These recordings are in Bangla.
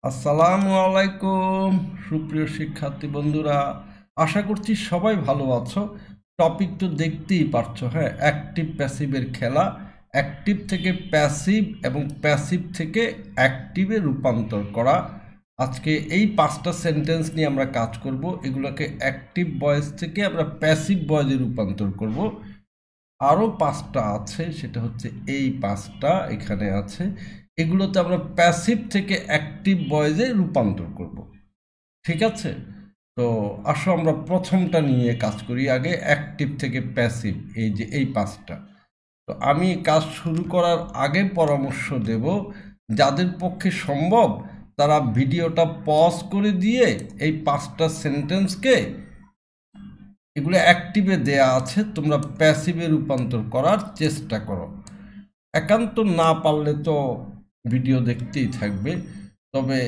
আসসালামু আলাইকুম সুপ্রিয় শিক্ষার্থী বন্ধুরা, আশা করছি সবাই ভালো আছো। টপিক তো দেখতেই পারছো, হ্যাঁ, অ্যাক্টিভ প্যাসিভের খেলা। অ্যাক্টিভ থেকে প্যাসিভ এবং প্যাসিভ থেকে অ্যাক্টিভে রূপান্তর করা। আজকে এই 5টা সেন্টেন্স নিয়ে আমরা কাজ করব। এগুলোকে অ্যাক্টিভ ভয়েস থেকে আমরা প্যাসিভ ভয়েসে রূপান্তর করব। আরও 5টা আছে, সেটা হচ্ছে এই 5টা এখানে আছে। এগুলোতে আমরা প্যাসিভ থেকে অ্যাক্টিভ ভয়েসে রূপান্তর করব। ঠিক আছে, তো আসো আমরা প্রথমটা নিয়ে কাজ করি আগে, অ্যাক্টিভ থেকে প্যাসিভ। এই যে এই 5টা, তো আমি কাজ শুরু করার আগে পরামর্শ দেব, যাদের পক্ষে সম্ভব তারা ভিডিওটা পজ করে দিয়ে এই 5টা সেন্টেন্সকে, এগুলো অ্যাক্টিভে দেয়া আছে, তোমরা প্যাসিভে রূপান্তর করার চেষ্টা করো। একান্ত না পারলে তো ভিডিও দেখতেই থাকবে, তবে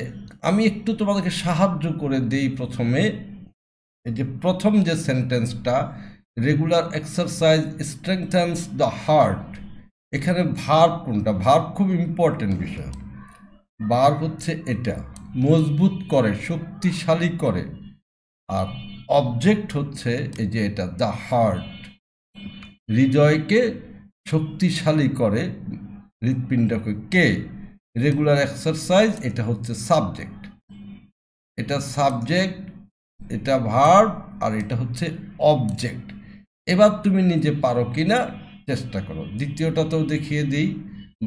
আমি একটু তোমাদেরকে সাহায্য করে দেই। প্রথমে এই যে প্রথম যে সেন্টেন্সটা, রেগুলার এক্সারসাইজ স্ট্রেংথেন্স দ্য হার্ট, এখানে ভার্ব কোনটা? ভার্ব খুব ইম্পর্টেন্ট বিষয়। ভার্ব হচ্ছে এটা, মজবুত করে, শক্তিশালী করে। আর অবজেক্ট হচ্ছে এই যে এটা, দ্য হার্ট, হৃদয়কে শক্তিশালী করে, হৃৎপিণ্ডকে। কে? রেগুলার এক্সারসাইজ, এটা হচ্ছে সাবজেক্ট, এটা সাবজেক্ট, এটা ভার্ব, আর এটা হচ্ছে অবজেক্ট। এবার তুমি নিজে পারো কিনা চেষ্টা করো। দ্বিতীয়টাতেও দেখিয়ে দিই,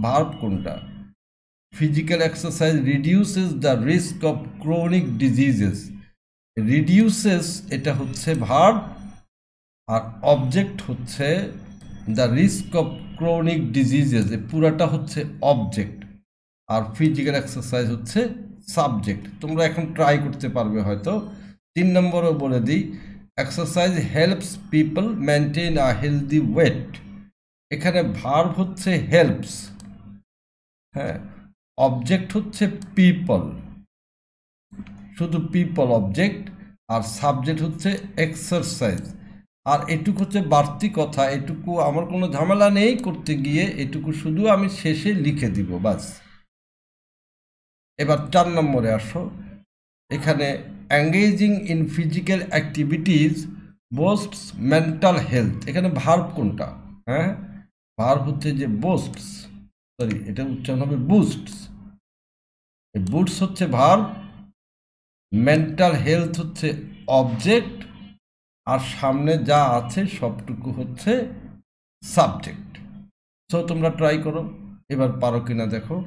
ভার্ব কোনটা? Physical exercise reduces the risk of chronic diseases. Reduces এটা হচ্ছে ভার্ব, আর অবজেক্ট হচ্ছে the risk of chronic diseases, এ পুরাটা হচ্ছে অবজেক্ট, আর ফিজিক্যাল এক্সারসাইজ হচ্ছে সাবজেক্ট। তোমরা এখন ট্রাই করতে পারবে হয়তো। 3 নম্বরও বলে দিই, exercise helps people maintain a healthy weight. এখানে ভার্ব হচ্ছে হেল্পস, হ্যাঁ, অবজেক্ট হচ্ছে পিপল, শুধু পিপল অবজেক্ট, আর সাবজেক্ট হচ্ছে এক্সারসাইজ। আর এটুকু হচ্ছে বাড়তি কথা, এটুকু আমার কোনো ঝামেলা নেই করতে গিয়ে, এটুকু শুধু আমি শেষে লিখে দিব বাস। এবার 4 নম্বরে আসো। এখানে engaging in physical activities boosts mental health. এখানে ভার্ব কোনটা? হ্যাঁ, ভার্ব হচ্ছে যে বোস্টস, সরি এটা উচ্চারণ হবে বুস্টস। বুস্টস হচ্ছে ভার্ব, মেন্টাল হেলথ হচ্ছে অবজেক্ট, আর সামনে যা আছে সবটুকু হচ্ছে সাবজেক্ট। সো তোমরা ট্রাই করো, এবার পারো কিনা দেখো।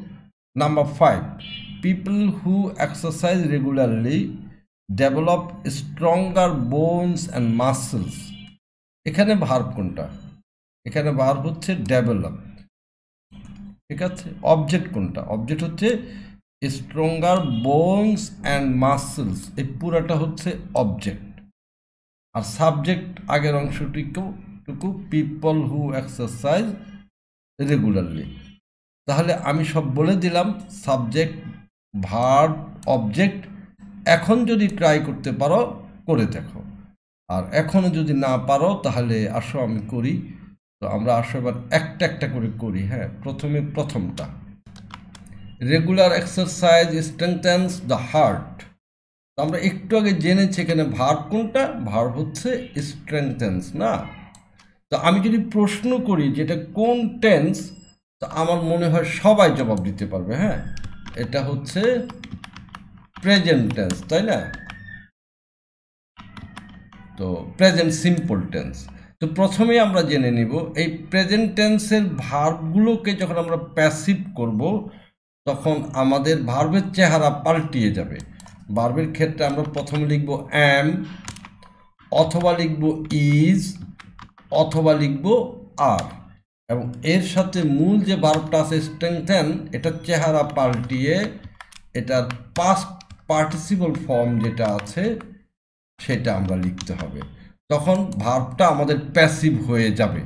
Number 5, people who exercise regularly develop stronger bones and muscles. এখানে ভার্ব কোনটা? এখানে ভার্ব হচ্ছে ডেভেলপ, ঠিক আছে। অবজেক্ট কোনটা? অবজেক্ট হচ্ছে স্ট্রঙ্গার বোনস অ্যান্ড মাসেলস, এই পুরাটা হচ্ছে অবজেক্ট, আর সাবজেক্ট আগের অংশটুকু পিপল হু এক্সারসাইজ রেগুলারলি। তাহলে আমি সব বলে দিলাম, সাবজেক্ট, ভার্ব, অবজেক্ট। এখন যদি ট্রাই করতে পারো করে দেখো, আর এখনও যদি না পারো তাহলে আসো আমি করি। তো আমরা আসো এবার একটা একটা করে করি। হ্যাঁ, প্রথমে প্রথমটা, রেগুলার এক্সারসাইজ স্ট্রেংথেন্স দ্য হার্ট। তো আমরা একটু আগে জেনেছি এখানে ভার্ব কোনটা? ভার্ব হচ্ছে স্ট্রেংথেন্স, না? তো আমি যদি প্রশ্ন করি যেটা কোন টেন্স, তো আমার মনে হয় সবাই জবাব দিতে পারবে। হ্যাঁ, এটা হচ্ছে প্রেজেন্ট টেন্স, তাই না? তো প্রেজেন্ট সিম্পল টেন্স। তো প্রথমেই আমরা জেনে নিব এই প্রেজেন্ট টেন্সের ভার্বগুলোকে যখন আমরা প্যাসিভ করব, তখন আমাদের ভার্বের চেহারা পাল্টিয়ে যাবে। ভার্বের ক্ষেত্রে আমরা প্রথমে লিখব অ্যাম, অথবা লিখব ইজ, অথবা লিখব আর, এবং এর সাথে মূল যে ভার্বটা আছে স্ট্রেংথেন, এটার চেহারা পাল্টিয়ে এটার পাস্ট পার্টিসিপল ফর্ম যেটা আছে সেটা আমরা লিখতে হবে। তখন ভার্বটা আমাদের প্যাসিভ হয়ে যাবে।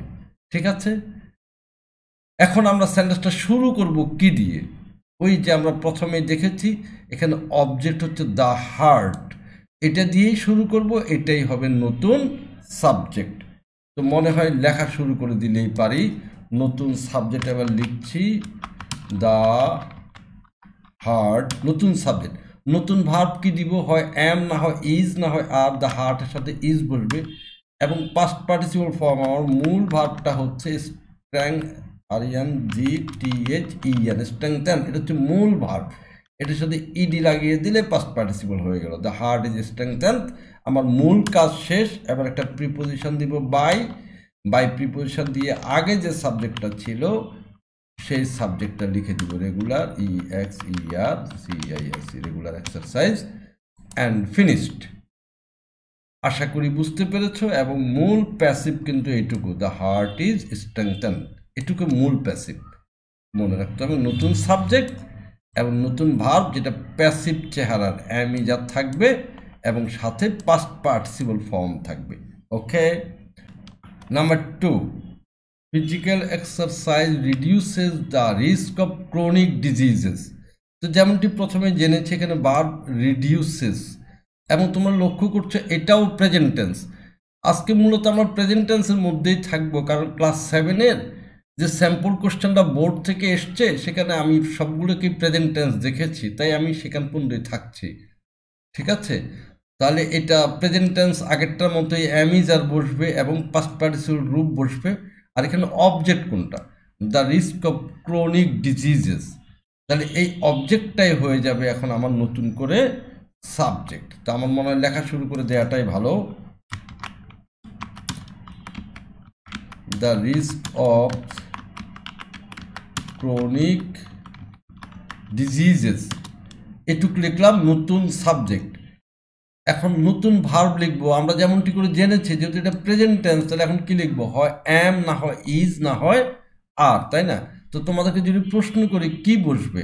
ঠিক আছে, এখন আমরা সেন্টেন্সটা শুরু করব কি দিয়ে? ওই যে আমরা প্রথমেই দেখেছি এখানে অবজেক্ট হচ্ছে দ্য হার্ট, এটা দিয়েই শুরু করব, এটাই হবে নতুন সাবজেক্ট। তো মনে হয় লেখা শুরু করে দিলেই পারি। নতুন সাবজেক্ট এবার লিখছি, দ্য হার্ট, নতুন সাবজেক্ট, নতুন ভার্ব কি দিব, হয় অ্যাম না হয় ইজ না হয় আর, দ্য হার্টের সাথে ইজ বসবে, এবং পাস্ট পার্টিসিপল ফর্ম আমার মূল ভার্বটা হচ্ছে স্ট্রেং, RENGTHEN, স্ট্রেংথেন, এটা হচ্ছে মূল ভার্ব, এটার সাথে ইডি লাগিয়ে দিলে পাস্ট পার্টিসিপল হয়ে গেল, দ্য হার্ট ইজ স্ট্রেংথেন, আমার মূল কাজ শেষ। এবার একটা প্রিপোজিশন দিব বাই প্রিপোজিশন দিয়ে আগে যে সাবজেক্টটা ছিল সেই সাবজেক্টটা লিখে দিব, regular, EXERCIS, regular exercise, and finished. আশা করি বুঝতে পেরেছো। এবং মূল প্যাসিভ কিন্তু এইটুকু, দ্য হার্ট ইজ স্ট্রেংথেন, এটুকু মূল প্যাসিভ মনে রাখতে হবে। নতুন সাবজেক্ট এবং নতুন ভার্ব, যেটা প্যাসিভ চেহারার, যা থাকবে এবং সাথে পাস্ট পার্টিসিপল ফর্ম থাকবে। Okay, number 2, physical exercise reduces the risk of chronic diseases. তো যেমনটি প্রথমে জেনেছি, এখানে ভার্ব রিডিউসেস, এবং তোমরা লক্ষ্য করছো এটাও প্রেজেন্ট টেন্স। আজকে মূলত আমরা প্রেজেন্ট টেন্সের মধ্যেই থাকবো, কারণ ক্লাস 7-এর যে স্যাম্পল কোশ্চেনটা বোর্ড থেকে এসছে সেখানে আমি সবগুলোকে প্রেজেন্ট টেন্স দেখেছি, তাই আমি সেখান পর্যন্তই থাকছি। ঠিক আছে, তাহলে এটা প্রেজেন্ট টেন্স আগেরটার মতোই ইজ আর বসবে এবং পাস্ট পার্টিসিপল গ্রুপ বসবে। আর এখানে অবজেক্ট কোনটা, the risk of chronic diseases, তাহলে এই অবজেক্টটাই হয়ে যাবে এখন আমার নতুন করে সাবজেক্ট। তো আমার মনে হয় লেখা শুরু করে দেওয়াটাই ভালো, the risk of chronic diseases, এটুকু লিখলাম নতুন সাবজেক্ট। এখন নতুন ভার্ব লিখবো, আমরা যেমনটি করে জেনেছি যেহেতু এটা প্রেজেন্ট টেন্স, তাহলে এখন কি লিখবো, হয় অ্যাম না হয় ইজ না হয় আর, তাই না? তো তোমাদেরকে যদি প্রশ্ন করি কি বসবে,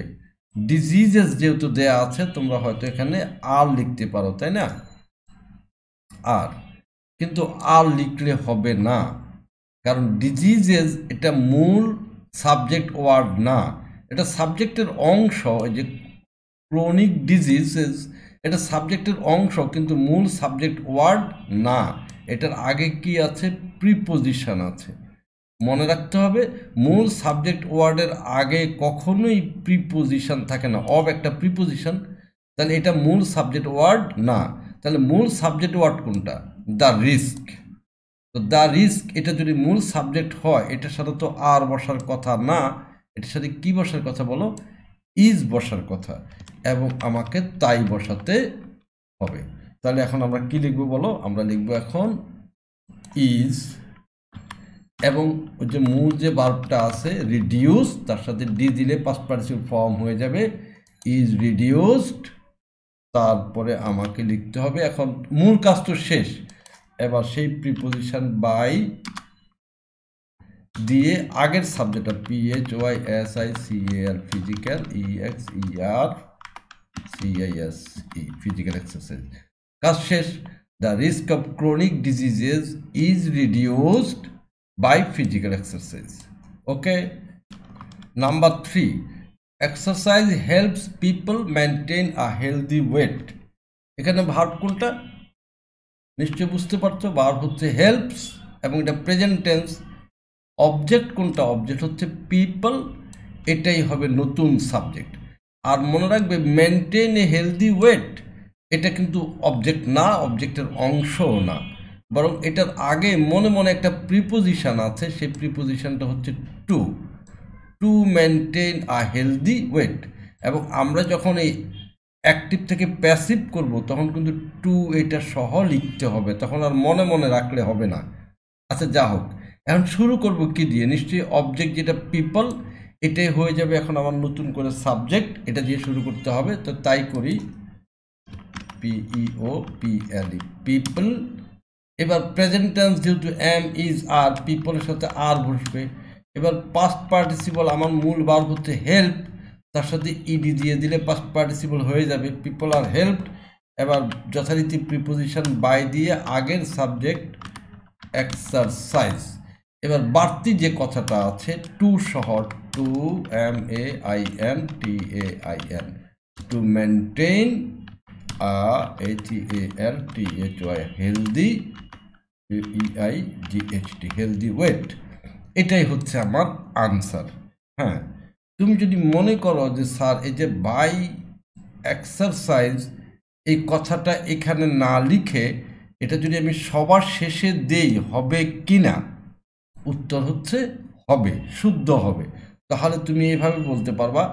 ডিজিজেস যেহেতু দেয়া আছে, তোমরা হয়তো এখানে আর লিখতে পারো, তাই না? আর, কিন্তু আর লিখলে হবে না, কারণ ডিজিজেস এটা মূল সাবজেক্ট ওয়ার্ড না, এটা সাবজেক্টের অংশ। এই যে ক্রনিক ডিজিজেস, এটা সাবজেক্টের অংশ কিন্তু মূল সাবজেক্ট ওয়ার্ড না। এটার আগে কি আছে, প্রিপোজিশন আছে। মনে রাখতে হবে মূল সাবজেক্ট ওয়ার্ডের আগে কখনোই প্রিপোজিশন থাকে না, অব একটা প্রিপোজিশন, তাহলে এটা মূল সাবজেক্ট ওয়ার্ড না। তাহলে মূল সাবজেক্ট ওয়ার্ড কোনটা, দ্য রিস্ক। তো দ্য রিস্ক এটা যদি মূল সাবজেক্ট হয়, এটার সাথে তো আর বসার কথা না, এটার সাথে কি বসার কথা বলো, ইজ বসার কথা, এবং আমাকে তাই বসাতে হবে। তাহলে এখন আমরা কি লিখবো বলো, আমরা লিখবো এখন ইজ, এবং ওই যে মূল যে ভার্বটা আছে রিডিউস, তার সাথে ডি দিলে পাস্ট পার্টিসিপল ফর্ম হয়ে যাবে, ইজ রিডিউসড। তারপরে আমাকে লিখতে হবে, এখন মূল কাজ তো শেষ, এবার সেই প্রিপোজিশন বাই দিয়ে আগের সাবজেক্টটা PHYSICAL, physical, EXERCIS, physical exercise, কাজ শেষ। The risk of chronic diseases is reduced by physical exercise. Okay, number 3, exercise helps people maintain a healthy weight. এখানে ভার্ব কোনটা নিশ্চয়ই বুঝতে পারছো, ভার্ব হচ্ছে হেল্পস এবং এটা প্রেজেন্ট টেন্স। অবজেক্ট কোনটা, অবজেক্ট হচ্ছে পিপল, এটাই হবে নতুন সাবজেক্ট। আর মনে রাখবে মেনটেন এ হেলদি ওয়েট, এটা কিন্তু অবজেক্ট না, অবজেক্টের অংশও না, বরং এটার আগে মনে মনে একটা প্রিপোজিশন আছে, সেই প্রিপোজিশনটা হচ্ছে two maintain a healthy wait. এবং আমরা যখন এই অ্যাক্টিভ থেকে প্যাসিভ করব তখন কিন্তু টু এটা সহ লিখতে হবে, তখন আর মনে মনে রাখলে হবে না। আচ্ছা যা হোক, এখন শুরু করব কি দিয়ে, নিশ্চয়ই অবজেক্ট যেটা পিপল, এটাই হয়ে যাবে এখন আমার নতুন করে সাবজেক্ট, এটা দিয়ে শুরু করতে হবে। তো তাই করি, PEOPLE, পিপল। এবার প্রেজেন্ট টেন্স যেহেতু এম ইজ আর, পিপলের সাথে আর বসবে। এবার পাস্ট পার্টিসিপল আমার মূল ভার্ব হচ্ছে হেল্প, তার সাথে ইডি দিয়ে দিলে পাস্ট পার্টিসিপল হয়ে যাবে, পিপল আর হেল্পড। এবার যথারীতি প্রিপোজিশন বাই দিয়ে আগের সাবজেক্ট এক্সারসাইজ। এবার বাড়তি যে কথাটা আছে টু সহ, MAINTAIN, to maintain HEALTHY, healthy, HEIGHT, healthy wait, এটাই হচ্ছে আমার আনসার। হ্যাঁ, তুমি যদি মনে করো যে স্যার এই যে বাই এক্সারসাইজ এই কথাটা এখানে না লিখে এটা যদি আমি সবার শেষে দেই হবে কি না, উত্তর হচ্ছে হবে, শুদ্ধ হবে। তাহলে তুমি এইভাবে বলতে পারবা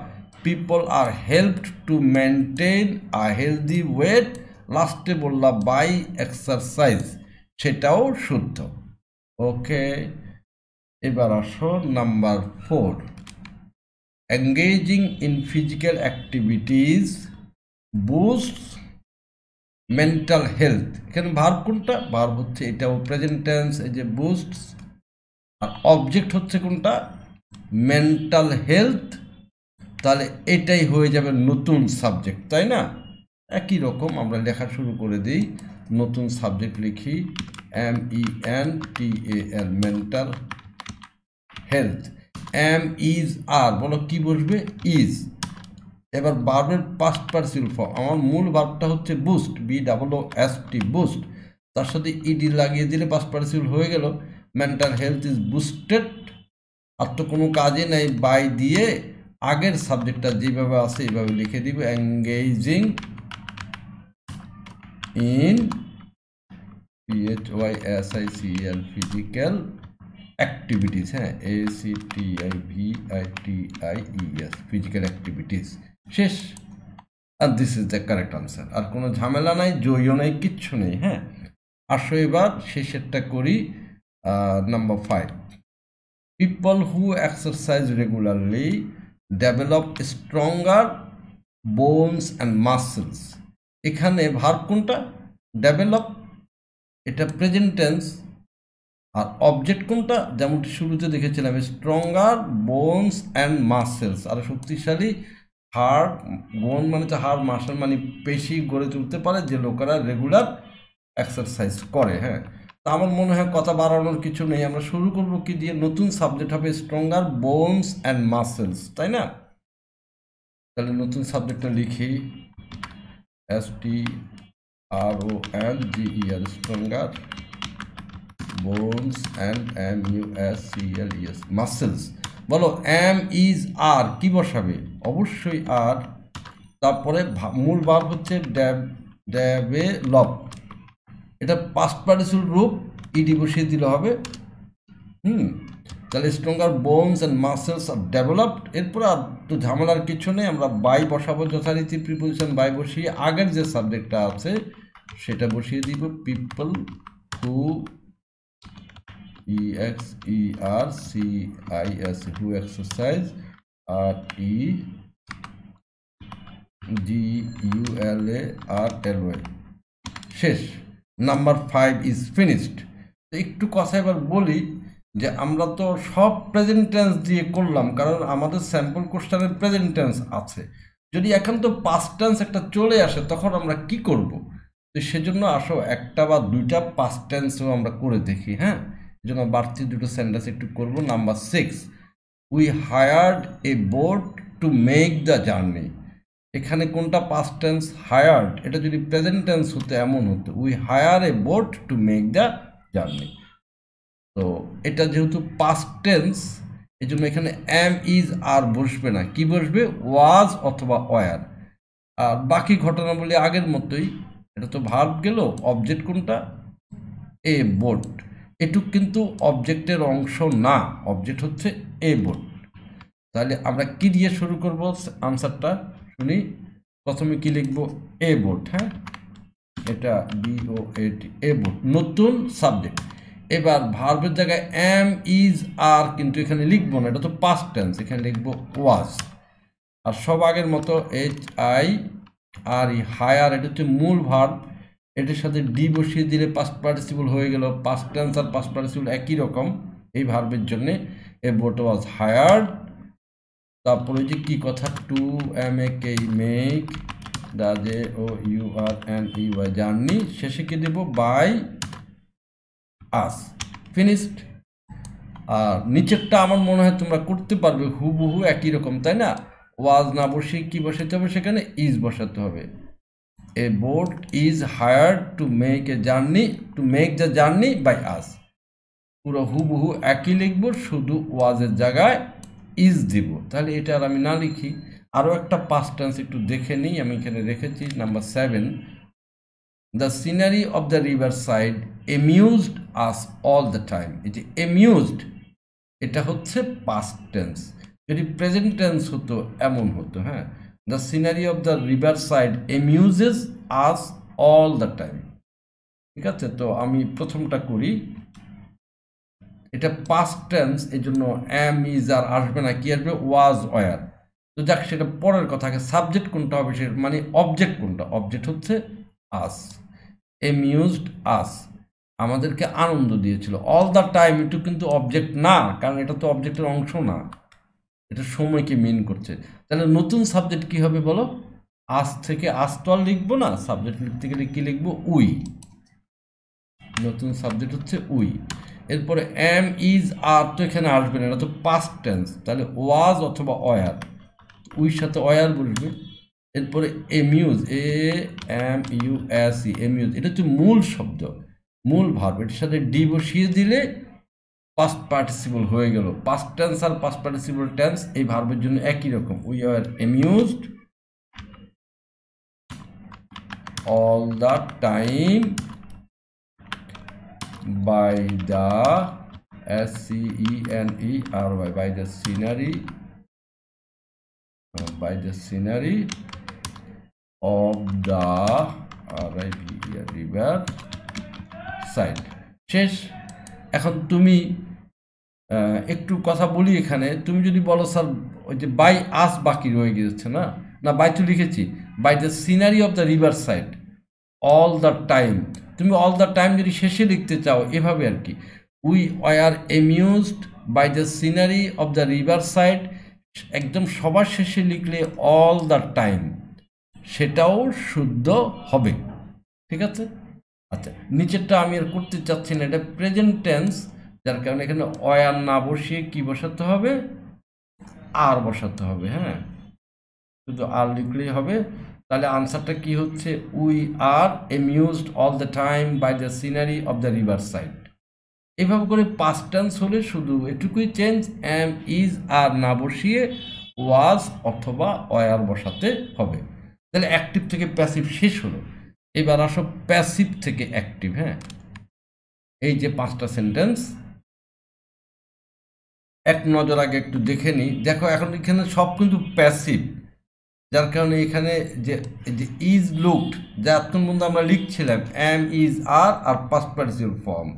people are helped to maintain a healthy weight, লাস্টে বললা বাই এক্সারসাইজ, সেটাও শুদ্ধ। ওকে, এবার আসো number 4, engaging in physical activities boosts mental health. এখানে ভার্ব কোনটা? ভার্ব হচ্ছে এটাও প্রেজেন্ট টেন্স, এই যে বুস্টস, আর অবজেক্ট হচ্ছে কোনটা? Mental health. তাহলে এটাই হয়ে যাবে নতুন সাবজেক্ট, তাই না? একই রকম আমরা লেখা শুরু করে দিই, নতুন সাবজেক্ট লিখি MENTAL, মেন্টাল হেলথ। ইজ আর, বলো কি বসবে? ইজ। এবার ভার্বের পাস্ট পার্টিসিপল ফর্ম, আমার মূল ভার্বটা হচ্ছে বুস্ট, BOOST, বুস্ট, তার সাথে ইডি লাগিয়ে দিলে পাস্ট পার্টিসিপল হয়ে গেল, মেন্টাল হেলথ ইজ বুস্টেড। আর তো কোনো কাজে নাই, বাই দিয়ে আগের সাবজেক্টটা যেভাবে আছে এইভাবে লিখে দিব, engaging in PHYSICAL physical activities, হ্যাঁ ACTIVITIES, ফিজিক্যাল অ্যাক্টিভিটিস, শেষ। আর this is the correct answer. আর কোনো ঝামেলা নাই, জয়ও নাই, কিচ্ছু নেই। হ্যাঁ, আসো এবার শেষেরটা করি, number 5, people who exercise regularly develop stronger bones and muscles. এখানে ভার্ব কোনটা? ডেভেলপ, এটা প্রেজেন্ট টেন্স। আর অবজেক্ট কোনটা? যেমনটি শুরুতে দেখেছিলাম, স্ট্রঙ্গার বোনস অ্যান্ড মাসেলস, আর শক্তিশালী হাড়। বোন মানে তো হাড়, মাসেল মানে পেশি গড়ে তুলতে পারে যে লোকেরা রেগুলার এক্সারসাইজ করে। হ্যাঁ, তা আমার মনে হয় কথা বাড়ানোর কিছু নেই, আমরা শুরু করবো কি দিয়ে? নতুন সাবজেক্ট হবে স্ট্রঙ্গার বোনস অ্যান্ড মাসেলস, তাই না? তাহলে নতুন সাবজেক্টটা লিখি STRONGER, stronger bones and MUSCLES, muscles. বলো ইজ আর, কি বসাবে? অবশ্যই আর। তারপরে মূল ভার্ব হচ্ছে ডেভেলপ, এটা পাস্ট পার্টিসিপল রূপ, ইডি বসিয়ে দিলে হবে। তাহলে stronger bones and muscles R developed. এরপর আর তো ঝামেলার কিছু নেই, আমরা বাই বসাবো যথারীতি, প্রিপোজিশন বাই বসিয়ে আগের যে সাবজেক্টটা আছে সেটা বসিয়ে দিব, people who EXERCIS, who exercise, আর EGULARLY, শেষ। Number 5 is finished. একটু কথা এবার বলি যে আমরা তো সব প্রেজেন্ট টেন্স দিয়ে করলাম, কারণ আমাদের স্যাম্পল কোশ্চেনের প্রেজেন্ট টেন্স আছে। যদি এখন তো পাস্ট টেন্স একটা চলে আসে তখন আমরা কি করব? তো সেজন্য আসো একটা বা দুইটা পাস্ট টেন্সও আমরা করে দেখি। হ্যাঁ, এই জন্য বাড়তি দুটো সেন্টেন্স একটু করব। Number 6, we hired a boat two make the journey. এখানে কোনটা পাস্ট টেন্স? হায়ার্ড। এটা যদি প্রেজেন্ট টেন্স হতো এমন হতো, we hire a boat two make the journey. তো এটা যেহেতু পাস্ট টেন্স, এই জন্য এখানে ইজ আর বসবে না, কি বসবে? ওয়াজ অথবা ওয়ার। আর বাকি ঘটনা বলি আগের মতোই, এটা তো ভার্ব গেল। অবজেক্ট কোনটা? A boat. এটুক কিন্তু অবজেক্টের অংশ না, অবজেক্ট হচ্ছে এ বোট। তাহলে আমরা কি দিয়ে শুরু করব আনসারটা শুনি। প্রথমে কি লিখব? A boat. হ্যাঁ, এটা BOAT, এ বোট, নতুন সাবজেক্ট। এবার ভার্বের জায়গায় ইজ আর কিন্তু এখানে লিখবো না, এটা তো পাস্ট টেন্স, এখানে লিখবো ওয়াজ। আর সব আগের মতো HIRE, হায়ার, এটা হচ্ছে মূল ভার্ব, এটার সাথে ডি বসিয়ে দিলে পাস্ট পার্টিসিপল হয়ে গেল। পাস্ট টেন্স আর পাস্ট পার্টিসিপল একই রকম এই ভার্বের জন্য। A boat was hired. তারপরে যে কি কথা, to MAK, make, JOURNEY, journey, শেষে কি দেব? By us, finished. আর নিচেরটা আমার মনে হয় তোমরা করতে পারবে হুবহু একই রকম, তাই না? ওয়াজ না বসিয়ে কি বসাতে হবে? সেখানে ইজ বসাতে হবে। A boat is hired to make a journey, to make the journey by us. পুরো হুবহু একই লিখবো, শুধু ওয়াজের জায়গায় ইজ দিব, তাহলে এটা আর আমি না লিখি। আরও একটা পাস্ট টেন্স একটু দেখে নিই, আমি এখানে রেখেছি number 7, the scenery of the river side amused us all the time. এই যে অ্যামিউজড, এটা হচ্ছে পাস্ট টেন্স। যদি প্রেজেন্ট টেন্স হতো এমন হতো, হ্যাঁ, the scenery of the river side amuses us all the time. ঠিক আছে, তো আমি প্রথমটা করি, এটা পাস্ট টেন্স, এই জন্য এম ইজ আর আসবে না, কি আসবে, ওয়াজ ওয়ার। তো যাক, সেটা পরের কথা। সাবজেক্ট কোনটা হবে, সে মানে অবজেক্ট কোনটা, অবজেক্ট হচ্ছে আস। অ্যামিউজড আস, আমাদেরকে আনন্দ দিয়েছিল। অল দ্য টাইম এটা কিন্তু অবজেক্ট না, কারণ এটা তো অবজেক্টের অংশ না, এটা সময়কে মিন করছে। তাহলে নতুন সাবজেক্ট কি হবে বলো? আজ থেকে, আজ তো আর লিখবো না, সাবজেক্ট লিখতে গেলে কি লিখবো, উই। নতুন সাবজেক্ট হচ্ছে উই। এরপরে এম ইজ আর তো এখানে আসবে না, এটা তো পাস্ট টেন্স, তাহলে ওয়াজ অথবা ওয়ার, উইর সাথে ওয়ার বসবে। এরপরে amuse, A M U S E, amuse, এটা হচ্ছে মূল শব্দ, মূল ভার্ব, এটার সাথে ডি বসিয়ে দিলে পাস্ট পার্টিসিপল হয়ে গেল। পাস্ট টেন্স আর পাস্ট পার্টিসিপল টেন্স এই ভার্বের জন্য একই রকম। We are amused all the time by the SCENERY, by the scenery, of the river side। শেষ। এখন তুমি একটু কথা বলি এখানে। তুমি যদি বলো স্যার ওই যে বাই আস বাকি রয়ে গিয়েছে, না না, বাই তো লিখেছি, by the scenery of the river side all the time. তুমি অল দ্য টাইম যদি শেষে লিখতে চাও এভাবে আর কি, we were amused by the scenery of the river side, একদম সবার শেষে লিখলে অল দ্য টাইম, সেটাও শুদ্ধ হবে। ঠিক আছে, আচ্ছা, নিচেরটা আমি আর করতে চাচ্ছি না, এটা প্রেজেন্ট টেন্স, যার কারণে এখানে ওয়ার না বসিয়ে কি বসাতে হবে, আর বসাতে হবে। হ্যাঁ, শুধু আর লিখলেই হবে। তাহলে আনসারটা কি হচ্ছে, we are amused all the time by the scenery of the river side. এইভাবে করে পাস্ট টেন্স হলে শুধু এটুকুই চেঞ্জ, এম ইজ আর না বসিয়ে ওয়াজ অথবা ওয়ার বসাতে হবে। তাহলে অ্যাক্টিভ থেকে প্যাসিভ শেষ হলো। এবার আসো প্যাসিভ থেকে অ্যাক্টিভ। হ্যাঁ, এই যে 5টা সেন্টেন্স, এক নজর আগে একটু দেখে নিই। দেখো এখন এখানে সব কিন্তু প্যাসিভ, যার কারণে এখানে যে ইজ লুকড, যা এতক্ষণ পর্যন্ত আমরা লিখছিলাম am is are past participle form,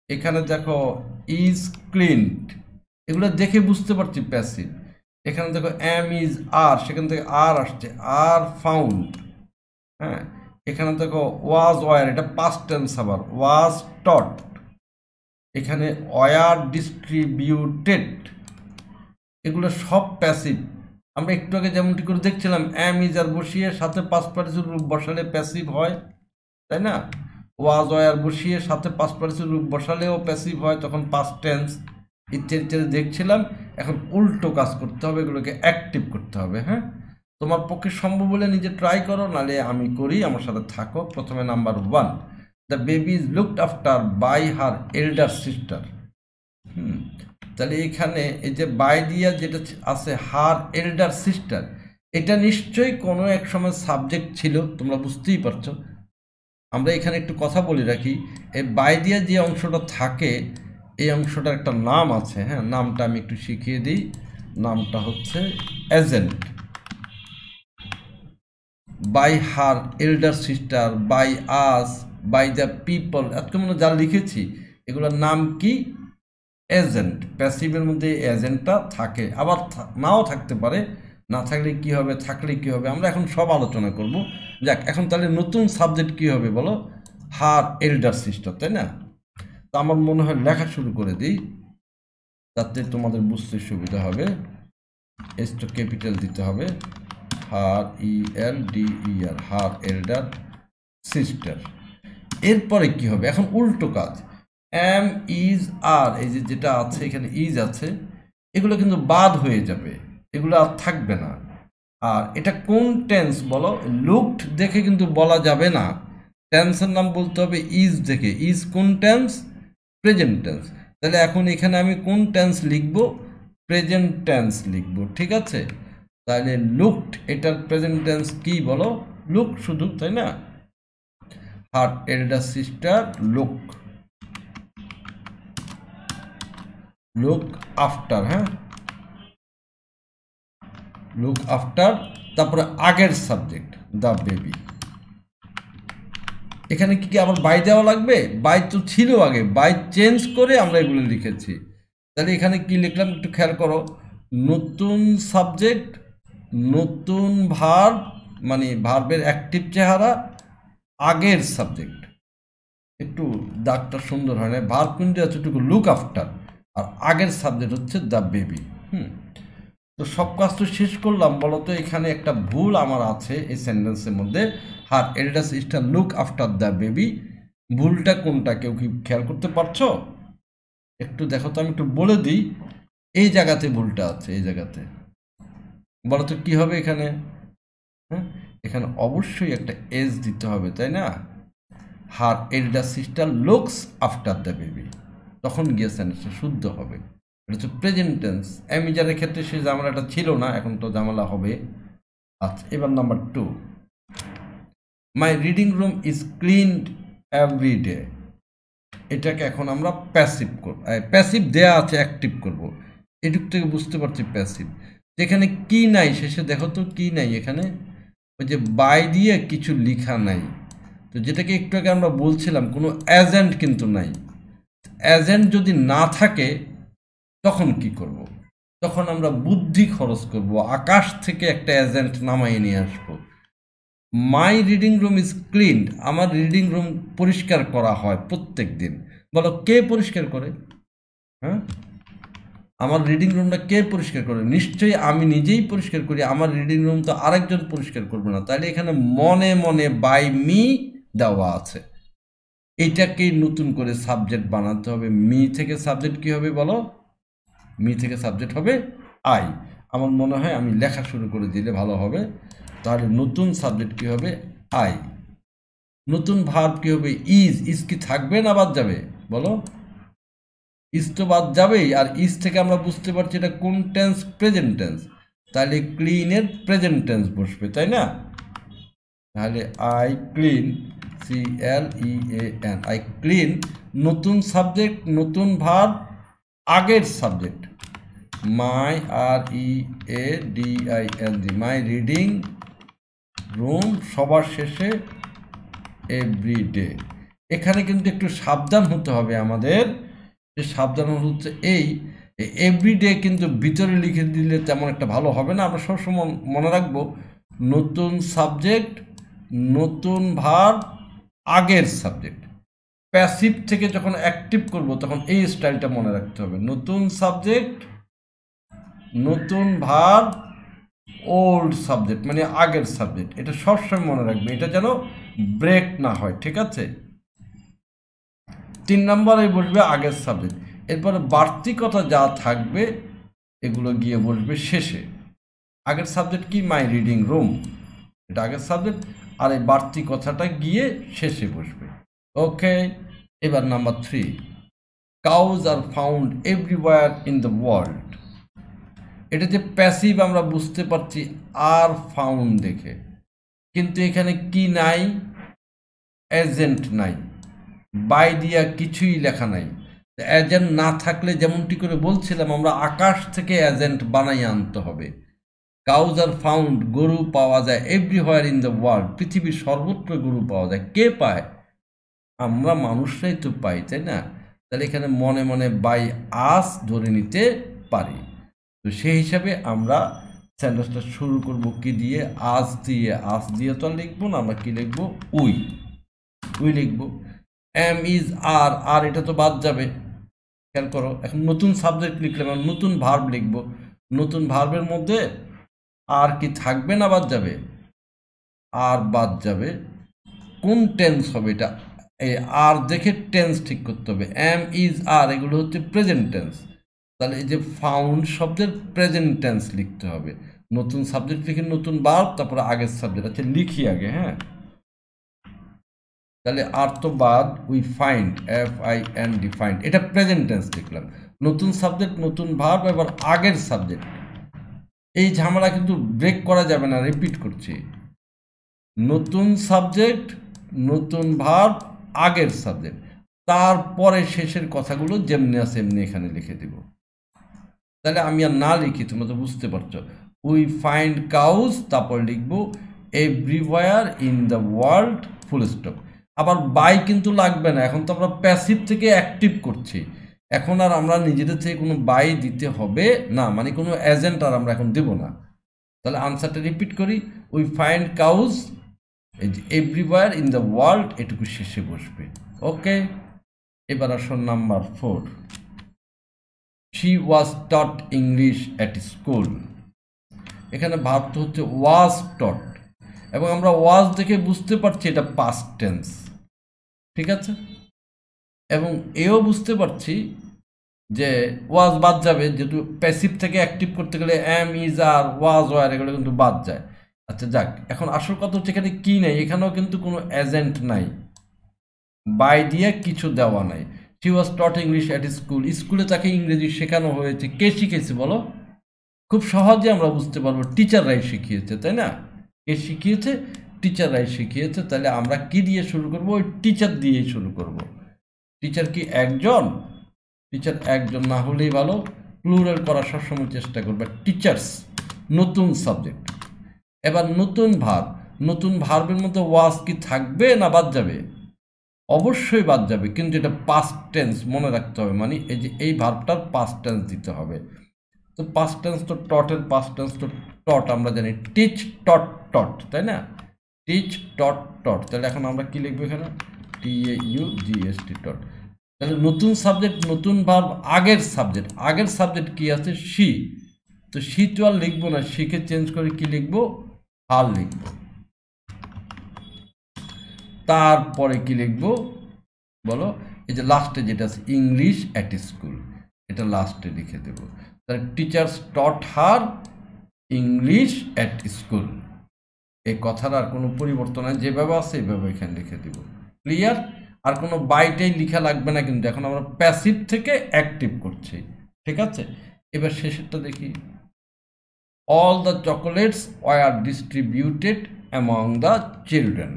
এখানে দেখো ইজ ক্লিনড, এগুলো দেখে বুঝতে পারছি প্যাসিভ। এখানে দেখো এম ইজ আর, সেখান থেকে আর আসছে, আর ফাউন্ড। হ্যাঁ, এখানে দেখো ওয়াজ ওয়ার, এটা পাস্ট টেন্স, আবার ওয়াজ টট। এখানে ওয়ার ডিস্ট্রিবিউটেড, এগুলো সব প্যাসিভ। আমরা একটু আগে যেমনটি করে দেখছিলাম, এম ইজ আর বসিয়ে সাথে পাস্ট পার্টিসিপল রূপ বসালে প্যাসিভ হয়, তাই না? ওয়াজ ওয়ার বসিয়ে সাথে পাস্ট পার্টিসিপল রূপ বসালেও প্যাসিভ হয়, তখন পাস্ট টেন্স, ইত্যাদি ইত্যাদি দেখছিলাম। এখন উল্টো কাজ করতে হবে, এগুলোকে অ্যাক্টিভ করতে হবে। হ্যাঁ, তোমার পক্ষে সম্ভব হলে নিজে ট্রাই করো, নাহলে আমি করি, আমার সাথে থাকো। প্রথমে number 1, the baby is looked after by her elder sister. তাহলে এখানে এই যে বাই দিয়া যেটা আছে, হার এল্ডার সিস্টার, এটা নিশ্চয়ই কোনো এক সময় সাবজেক্ট ছিল, তোমরা বুঝতেই পারছো। আমরা এখানে একটু কথা বলে রাখি, এই বাই দিয়া যে অংশটা থাকে, এই অংশটার একটা নাম আছে। হ্যাঁ, নামটা আমি একটু শিখিয়ে দিই, নামটা হচ্ছে agent. By her elder sister, by us, by the people, এতক্ষণ যা লিখেছি এগুলোর নাম কি, এজেন্ট। প্যাসিভের মধ্যে এজেন্টটা থাকে, আবার নাও থাকতে পারে, না থাকলে কি হবে, থাকলে কি হবে, আমরা এখন সব আলোচনা করব। যাক, এখন তাহলে নতুন সাবজেক্ট কি হবে বলো, হার এল্ডার সিস্টার, তাই না? তো আমার মনে হয় লেখা শুরু করে দিই, তাতে তোমাদের বুঝতে সুবিধা হবে। এসটা ক্যাপিটাল দিতে হবে, হার ELDER, হার এল্ডার সিস্টার। এরপরে কি হবে, এখন উল্টো কাজ, এম ইজ আর, এই যে যেটা আছে এখানে ইজ আছে, এগুলো কিন্তু বাদ হয়ে যাবে, এগুলো আর থাকবে না। আর এটা কোন টেন্স বলো, লুকড দেখে কিন্তু বলা যাবে না, টেন্সের নাম বলতে হবে ইজ দেখে। ইজ কোন টেন্স, প্রেজেন্ট টেন্স। তাহলে এখন এখানে আমি কোন টেন্স লিখব, প্রেজেন্ট টেন্স লিখব, ঠিক আছে? তাহলে লুকড, এটার প্রেজেন্ট টেন্স কি বলো? লুক শুধু, তাই না? Her elder sister look, look after, হ্যাঁ, লুক আফটার, তারপরে আগের সাবজেক্ট দ্য বেবি। এখানে কি আবার বাই দেওয়া লাগবে? বাই তো ছিল আগে, বাই চেঞ্জ করে আমরা এগুলো লিখেছি। তাহলে এখানে কি লিখলাম একটু খেয়াল করো, নতুন সাবজেক্ট, নতুন ভার্ব, মানে ভার্বের অ্যাক্টিভ চেহারা, আগের সাবজেক্ট। একটু দাগটা সুন্দর হয় না, ভার্ব কিন্তু আছে একটু লুক আফটার, আর আগের সাবজেক্ট হচ্ছে দ্য বেবি। তো সব কাজ তো শেষ করলাম, বলতো এখানে একটা ভুল আমার আছে এই সেন্টেন্সের মধ্যে, her elder sister look after the baby. ভুলটা কোনটা কেউ কি খেয়াল করতে পারছো? একটু দেখো তো, আমি একটু বলে দিই। এই জায়গাতে ভুলটা আছে, এই জায়গাতে। বলতো কি হবে এখানে? হ্যাঁ, এখানে অবশ্যই একটা এজ দিতে হবে, তাই না? Her elder sister looks after the baby, তখন গিয়ে সেন্টেন্সটা শুদ্ধ হবে। এটা হচ্ছে প্রেজেন্ট টেন্স। অ্যামিজারের ক্ষেত্রে সেই ঝামেলাটা ছিল না, এখন তো ঝামেলা হবে। আচ্ছা, এবার number 2, my reading room is cleaned every day. এটাকে এখন আমরা প্যাসিভ করব, প্যাসিভ দেয়া আছে, অ্যাক্টিভ করব। এটুক থেকে বুঝতে পারছি প্যাসিভ। যেখানে কি নাই শেষে, দেখো তো কি নাই এখানে, ওই যে বাই দিয়ে কিছু লেখা নাই। তো যেটাকে একটু আগে আমরা বলছিলাম, কোনো এজেন্ট কিন্তু নাই। এজেন্ট যদি না থাকে তখন কি করব? তখন আমরা বুদ্ধি খরচ করব, আকাশ থেকে একটা এজেন্ট নামাইয়ে নিয়ে আসবো। মাই রিডিং রুম ইজ ক্লিনড, আমার রিডিং রুম পরিষ্কার করা হয় প্রত্যেক দিন। বলো কে পরিষ্কার করে? হ্যাঁ, আমার রিডিং রুমটা কে পরিষ্কার করে? নিশ্চয়ই আমি নিজেই পরিষ্কার করি, আমার রিডিং রুম তো আরেকজন পরিষ্কার করবে না। তাহলে এখানে মনে মনে বাই মি দেওয়া আছে, এইটাকেই নতুন করে সাবজেক্ট বানাতে হবে। মি থেকে সাবজেক্ট কি হবে বলো? মি থেকে সাবজেক্ট হবে আই। আমার মনে হয় আমি লেখা শুরু করে দিলে ভালো হবে। তাহলে নতুন সাবজেক্ট কি হবে? আই। নতুন ভার্ব কি হবে? ইজ। ইজ কি থাকবে না বাদ যাবে বলো? ইজ তো বাদ যাবেই, আর ইজ থেকে আমরা বুঝতে পারছি এটা কোন টেন্স? Present tense. তাহলে ক্লিনের প্রেজেন্ট টেন্স বসবে, তাই না? তাহলে I clean, CLEAN, I clean, নতুন সাবজেক্ট, নতুন ভার্ব, আগের সাবজেক্ট মাই, READING, মাই রিডিং রুম, সবার শেষে এভরিডে। এখানে কিন্তু একটু সাবধান হতে হবে আমাদের। যে সাবধান হচ্ছে এই এভরিডে কিন্তু ভিতরে লিখে দিলে তেমন একটা ভালো হবে না। আমরা সবসময় মনে রাখবো নতুন সাবজেক্ট, নতুন ভার্ব, আগের সাবজেক্ট। প্যাসিভ থেকে যখন অ্যাক্টিভ করব তখন এই স্টাইলটা মনে রাখতে হবে, নতুন সাবজেক্ট, নতুন ভার্ব, ওল্ড সাবজেক্ট, মানে আগের সাবজেক্ট। এটা সবসময় মনে রাখবে, এটা যেন ব্রেক না হয়, ঠিক আছে? 3 নম্বরে বসবে আগের সাবজেক্ট। এরপরে বাড়তি কথা যা থাকবে এগুলো গিয়ে বসবে শেষে। আগের সাবজেক্ট কি? মাই রিডিং রুম, এটা আগের সাবজেক্ট, আর এই বাড়তি কথাটা গিয়ে শেষে বসবে। ওকে, এবার number 3, cows are found everywhere in the world. এটা যে প্যাসিভ আমরা বুঝতে পারছি আর ফাউন্ড দেখে, কিন্তু এখানে কি নাই? এজেন্ট নাই, বাই দিয়া কিছুই লেখা নাই। এজেন্ট না থাকলে যেমনটি করে বলছিলাম আমরা, আকাশ থেকে এজেন্ট বানাই আনতে হবে। কাউজ আর ফাউন্ড, গরু পাওয়া যায় এভরিওয়্যার ইন দ্য ওয়ার্ল্ড, পৃথিবীর সর্বত্র গরু পাওয়া যায়। কে পায়? আমরা মানুষরাই তো পাই, তাই না? তাহলে এখানে মনে মনে বাই আস ধরে নিতে পারি। তো সেই হিসাবে আমরা সেন্টেন্সটা শুরু করব কি দিয়ে? আজ দিয়ে। আজ দিয়ে তো লিখবো না, আমরা কি লিখবো? উই। উই লিখবো। এম ইজ আর, আর এটা তো বাদ যাবে, খেয়াল করো। এখন নতুন সাবজেক্ট লিখলাম, নতুন ভার্ব লিখবো। নতুন ভার্বের মধ্যে আর কি থাকবে না বাদ যাবে? আর বাদ যাবে। কোন টেন্স হবে এটা? এই আর দেখে টেন্স ঠিক করতে হবে। এম ইজ আর এগুলো হচ্ছে প্রেজেন্ট টেন্স। তাহলে এই যে ফাউন্ড শব্দের প্রেজেন্ট টেন্স লিখতে হবে। নতুন সাবজেক্ট লিখে নতুন ভার্ব, তারপরে আগের সাবজেক্ট। আচ্ছা লিখি আগে, হ্যাঁ। তাহলে আর তো বাদ, উই ফাইন্ড, FIND, ফাইন্ড, এটা প্রেজেন্ট টেন্স লিখলাম। নতুন সাবজেক্ট, নতুন ভার্ব, এবার আগের সাবজেক্ট। এই ঝামেলা কিন্তু ব্রেক করা যাবে না, রিপিট করছি। নতুন সাবজেক্ট, নতুন ভার্ব, আগের সাবজেক্ট, তারপরে শেষের কথাগুলো যেমনি আছে এমনি এখানে লিখে দিব। তাহলে আমি আর না লিখি, তোমরা তো বুঝতে পারছো। উই ফাইন্ড কাউজ, তারপর লিখবো everywhere in the world, full stop. আবার বাই কিন্তু লাগবে না, এখন তো আমরা প্যাসিভ থেকে অ্যাক্টিভ করছি। এখন আর আমরা নিজেদের থেকে কোনো বাই দিতে হবে না, মানে কোনো এজেন্ট আর আমরা এখন দেব না। তাহলে আনসারটা রিপিট করি, উই ফাইন্ড কাউজ, এই যে এভরিওয়্যার ইন দ্য ওয়ার্ল্ড, এটুকু শেষে বসবে। ওকে, এবার আসুন number 4। She was taught English at school. এখানে ভাবতে হচ্ছে ওয়াজ টট, এবং আমরা ওয়াজ দেখে বুঝতে পারছি এটা পাস্ট টেন্স, ঠিক আছে। এবং এও বুঝতে পারছি যে ওয়াজ বাদ যাবে, যেহেতু প্যাসিভ থেকে অ্যাক্টিভ করতে গেলে am, is, are, was, were এগুলো কিন্তু বাদ যায়। আচ্ছা যাক, এখন আসল কথা হচ্ছে এখানে কি নেই, এখানেও কিন্তু কোনো এজেন্ট নাই, বাই দিয়ে কিছু দেওয়া নাই। She was taught English at school, স্কুলে তাকে ইংরেজি শেখানো হয়েছে। কে শিখেছে বলো? খুব সহজে আমরা বুঝতে পারবো, টিচাররাই শিখিয়েছে, তাই না? কে শিখিয়েছে? টিচাররাই শিখিয়েছে। তাহলে আমরা কি দিয়ে শুরু করব? ওই টিচার দিয়েই শুরু করব। টিচার কি একজন? টিচার একজন না হলেই ভালো, প্লুরাল করার সবসময় চেষ্টা করবে। টিচার্স, নতুন সাবজেক্ট। এবার নতুন ভার্ব, নতুন ভার্বের মধ্যে ওয়াজ কি থাকবে না বাদ যাবে? অবশ্যই বাদ যাবে, কিন্তু এটা পাস্ট টেন্স মনে রাখতে হবে, মানে এই যে এই ভার্বটার পাস্ট টেন্স দিতে হবে। তো পাস্ট টেন্স তো টটের পাস্ট টেন্স তো টট, আমরা জানি টিচ টট টট, তাই না? টিচ টট টট। তাহলে এখন আমরা কি লিখবো এখানে? TAUGST টট। তাহলে নতুন সাবজেক্ট, নতুন ভার্ব, আগের সাবজেক্ট। আগের সাবজেক্ট কি আছে? শি। তো শি তো আর লিখবো না, শিকে চেঞ্জ করে কি লিখবো? হার লিখবো। তারপরে কি লিখবো বলো? এই যে লাস্টে যেটা আছে ইংলিশ অ্যাট স্কুল, এটা লাস্টে লিখে দেবো। তাহলে teachers taught her English at school. এই কথার আর কোনো পরিবর্তন নাই, যেভাবে আছে এইভাবে এখানে লিখে দেব। ক্লিয়ার? আর কোনো বাইটাই লিখা লাগবে না, কিন্তু এখন আমরা প্যাসিভ থেকে অ্যাক্টিভ করছি, ঠিক আছে। এবার শেষেরটা দেখি, all the chocolates were distributed among the children.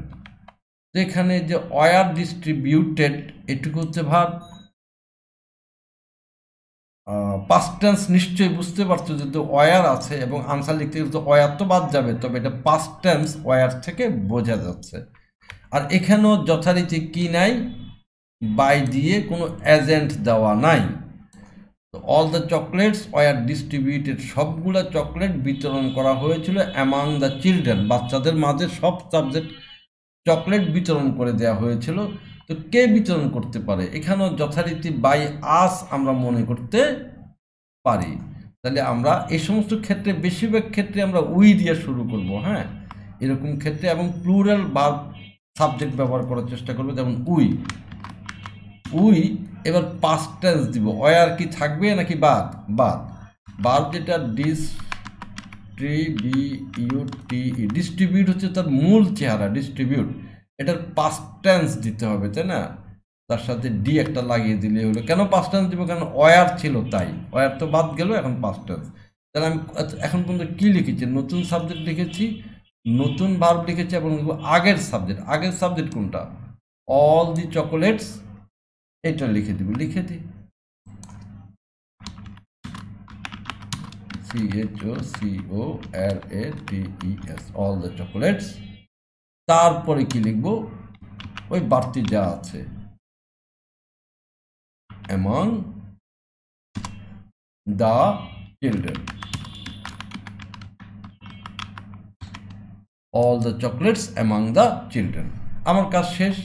এখানে যে ওয়ার ডিস্ট্রিবিউটেড, এটুকু হচ্ছে ভার্ব। পাস্ট টেন্স নিশ্চয়ই বুঝতে পারছো, যেহেতু ওয়ার আছে এবং আনসার লিখতে গেলে তো ওয়ার তো বাদ যাবে, তবে এটা পাস্ট টেন্স ওয়ার থেকে বোঝা যাচ্ছে। আর এখানেও যথারীতি কি নাই? বাই দিয়ে কোনো এজেন্ট দেওয়া নাই। তো all the chocolates were distributed, সবগুলো চকলেট বিতরণ করা হয়েছিল অ্যামাং দ্য চিলড্রেন, বাচ্চাদের মাঝে সব সাবজেক্ট চকলেট বিতরণ করে দেওয়া হয়েছিল। তো কে বিতরণ করতে পারে? এখানেও যথারীতি বাই আস আমরা মনে করতে পারি। তাহলে আমরা এই সমস্ত ক্ষেত্রে, বেশিরভাগ ক্ষেত্রে আমরা উই দিয়ে শুরু করব, হ্যাঁ, এরকম ক্ষেত্রে। এবং প্লুরাল ভার্ব সাবজেক্ট ব্যবহার করার চেষ্টা করবো, যেমন উই। উই এবার পাস্ট টেন্স দিব। ওয়ার কি থাকবে নাকি বাদ? বাদ। ভার্ব যেটা ডিস্ট্রিবিউট হচ্ছে তার মূল চেহারা, ডিস্ট্রিবিউট, এটার পাস্ট টেন্স দিতে হবে, তাই না? তার সাথে ডি একটা লাগিয়ে দিলে হলো। কেন পাস্ট টেন্স দিব? কারণ ওয়ার ছিল তাই, ওয়ার তো বাদ গেল, এখন পাস্ট টেন্স। তাহলে আমি এখন পর্যন্ত কি লিখেছি? নতুন সাবজেক্ট লিখেছি, নতুন ভার্ব লিখেছি, এবং আগের সাবজেক্ট। আগের সাবজেক্ট কোনটা? অল দি চকোলেটস, এটা লিখে দিব। লিখে দিই CHOCOLATES, অল দ্য চকোলেটস। তারপরে কি লিখবো? ওই বাড়তি যা আছে, among the children, all the chocolates among the children. আমার কাজ শেষ।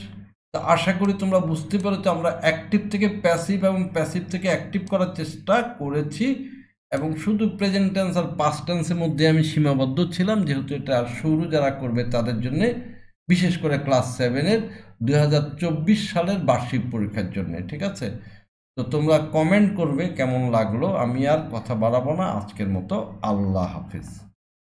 তো আশা করি তোমরা বুঝতে পেরেছো আমরা অ্যাক্টিভ থেকে প্যাসিভ এবং প্যাসিভ থেকে অ্যাক্টিভ করার চেষ্টা করেছি, এবং শুধু প্রেজেন্ট টেন্স আর পাস্ট টেন্সের মধ্যে আমি সীমাবদ্ধ ছিলাম, যেহেতু এটা শুরু যারা করবে তাদের জন্য, বিশেষ করে ক্লাস 7-এর 2024 সালের বার্ষিক পরীক্ষার জন্য, ঠিক আছে। তো তোমরা কমেন্ট করবে কেমন লাগলো। আমি আর কথা বাড়াবো না, আজকের মতো আল্লাহ হাফিজ।